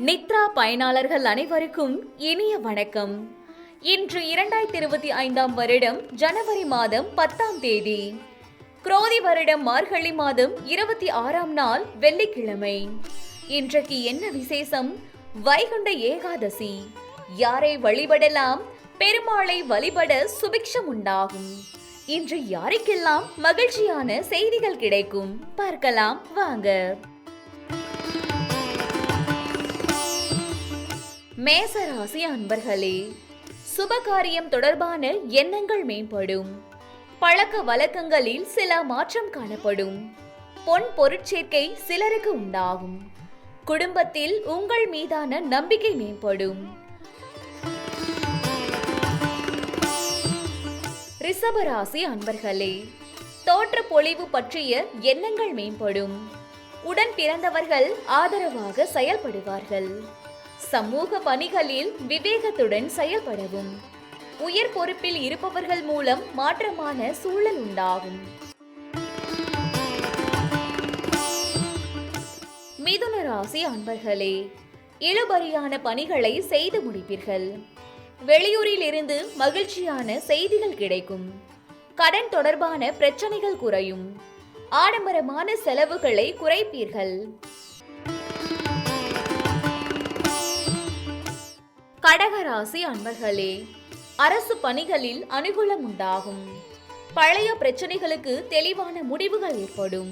நித்ரா பயனாளர்கள் அனைவருக்கும் இனிய வணக்கம். இன்று 2025 வருடம் ஜனவரி மாதம் 10ஆம் தேதி, குரோதி வருடம் மார்கழி மாதம் 26ஆம் நாள் வெள்ளிக்கிழமை. இன்றைக்கு என்ன விசேஷம்? வைகுண்ட ஏகாதசி. யாரை வழிபடலாம்? பெருமாளை வழிபட சுபிக்ஷம் உண்டாகும். இன்று யாருக்கெல்லாம் மகிழ்ச்சியான செய்திகள் கிடைக்கும் பார்க்கலாம் வாங்க. மேசராசி அன்பர்களே, சுபகாரியம் தொடர்பான எண்ணங்கள் மேம்படும். பழக்க வழக்கங்களில் சில மாற்றம் காணப்படும். பொன் பொருட்சேர்க்கை சிலருக்கு உண்டாகும். குடும்பத்தில் உங்கள் மீதான நம்பிக்கை மேம்படும். ரிஷபராசி அன்பர்களே, தோற்ற பொலிவு பற்றிய எண்ணங்கள் மேம்படும். உடன் பிறந்தவர்கள் ஆதரவாக செயல்படுவார்கள். சமூக பணிகளில் விவேகத்துடன் செயல்படவும். உயர் பொறுப்பில் இருப்பவர்கள் மூலம் மாற்றமான சூழல் உண்டாகும். மிதுன ராசி அன்பர்களே, இழுபறியான பணிகளை செய்து முடிப்பீர்கள். வெளியூரில் இருந்து மகிழ்ச்சியான செய்திகள் கிடைக்கும். கடன் தொடர்பான பிரச்சனைகள் குறையும். ஆடம்பரமான செலவுகளை குறைப்பீர்கள். கடகராசி அன்பர்களே, அரசு பணிகளில் அனுகூலம் உண்டாகும். பழைய பிரச்சனைகளுக்கு தெளிவான முடிவுகள் ஏற்படும்.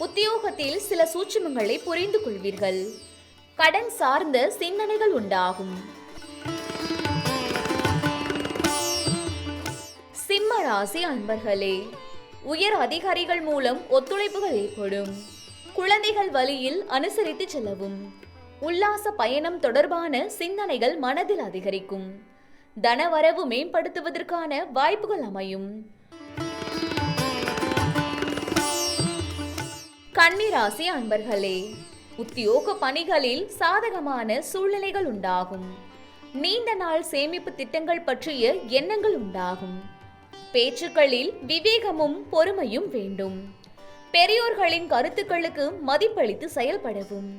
உத்தியோகத்தில் சில சூட்சுமங்களை புரிந்து கொள்வீர்கள். கடன் சார்ந்த சிந்தனைகள் உண்டாகும். சிம்ம ராசி அன்பர்களே, உயர் அதிகாரிகள் மூலம் ஒத்துழைப்புகள் ஏற்படும். குழந்தைகள் வழியில் அனுசரித்து செல்லவும். உல்லாச பயணம் தொடர்பான சிந்தனைகள் மனதில் அதிகரிக்கும். தனவரவு மேம்படுத்துவதற்கான வாய்ப்புகள் அமையும். கன்னிராசி அன்பர்களே, உத்தியோக பணிகளில் சாதகமான சூழ்நிலைகள் உண்டாகும். நீண்ட நாள் சேமிப்பு திட்டங்கள் பற்றிய எண்ணங்கள் உண்டாகும். பேச்சுக்களில் விவேகமும் பொறுமையும் வேண்டும். பெரியோர்களின் கருத்துக்களுக்கு மதிப்பளித்து செயல்படவும்.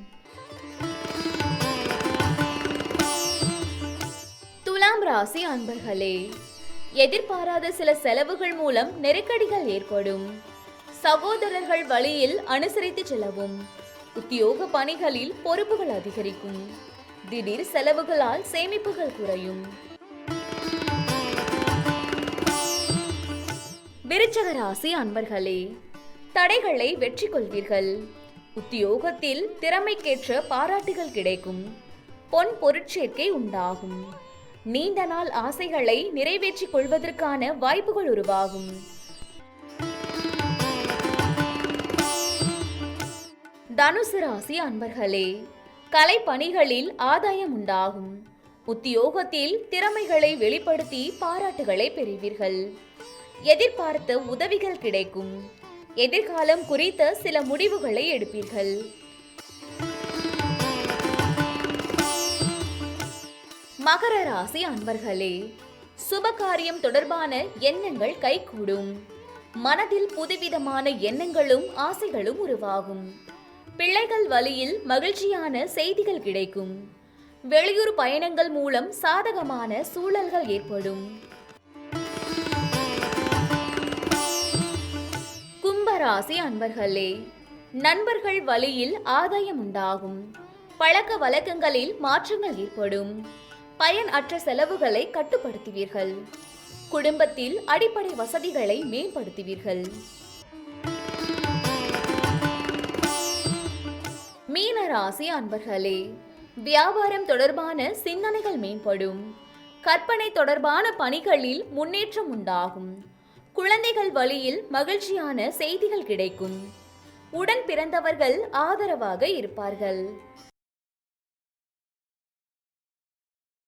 துலாம் ராசி அன்பர்களே, எதிர்பாராத சில செலவுகள் மூலம் நெருக்கடிகள் ஏற்படும். சகோதரர்கள் வழியில் அனுசரித்து செல்லவும். உத்தியோக பணிகளில் பொறுப்புகள் அதிகரிக்கும். திடீர் செலவுகளால் சேமிப்புகள் குறையும். விருச்சிக ராசி அன்பர்களே, தடைகளை வெற்றி கொள்வீர்கள். உத்தியோகத்தில் திறமைக்கேற்ற பாராட்டுகள் கிடைக்கும். பொன் பொருட்சேர்க்கை உண்டாகும். நீண்ட நாள் ஆசைகளை நிறைவேற்றிக் கொள்வதற்கான வாய்ப்புகள் உருவாகும். தனுசு ராசி அன்பர்களே, கலை பணிகளில் ஆதாயம் உண்டாகும். உத்தியோகத்தில் திறமைகளை வெளிப்படுத்தி பாராட்டுகளை பெறுவீர்கள். எதிர்பார்த்த உதவிகள் கிடைக்கும். எதிர்காலம் குறித்த சில முடிவுகளை எடுப்பீர்கள். மகர ராசி அன்பர்களே, சுபகாரியம் தொடர்பான எண்ணங்கள் கைகூடும். மனதில் புதுவிதமான எண்ணங்களும் ஆசைகளும் உருவாகும். பிள்ளைகள் வழியில் மகிழ்ச்சியான செய்திகள் கிடைக்கும். வெளியூர் பயணங்கள் மூலம் சாதகமான சூழல்கள் ஏற்படும். கும்பராசி அன்பர்களே, நண்பர்கள் வழியில் ஆதாயம் உண்டாகும். பழக்க வழக்கங்களில் மாற்றங்கள் ஏற்படும். பயன் அற்ற செலவுகளை கட்டுப்படுத்துவீர்கள். குடும்பத்தில் அடிப்படை வசதிகளை மேம்படுத்துவீர்கள். மீன ராசி அன்பர்களே, வியாபாரம் தொடர்பான சிந்தனைகள் மேம்படும். கற்பனை தொடர்பான பணிகளில் முன்னேற்றம் உண்டாகும். குழந்தைகள் வழியில் மகிழ்ச்சியான செய்திகள் கிடைக்கும். உடன் பிறந்தவர்கள் ஆதரவாக இருப்பார்கள்.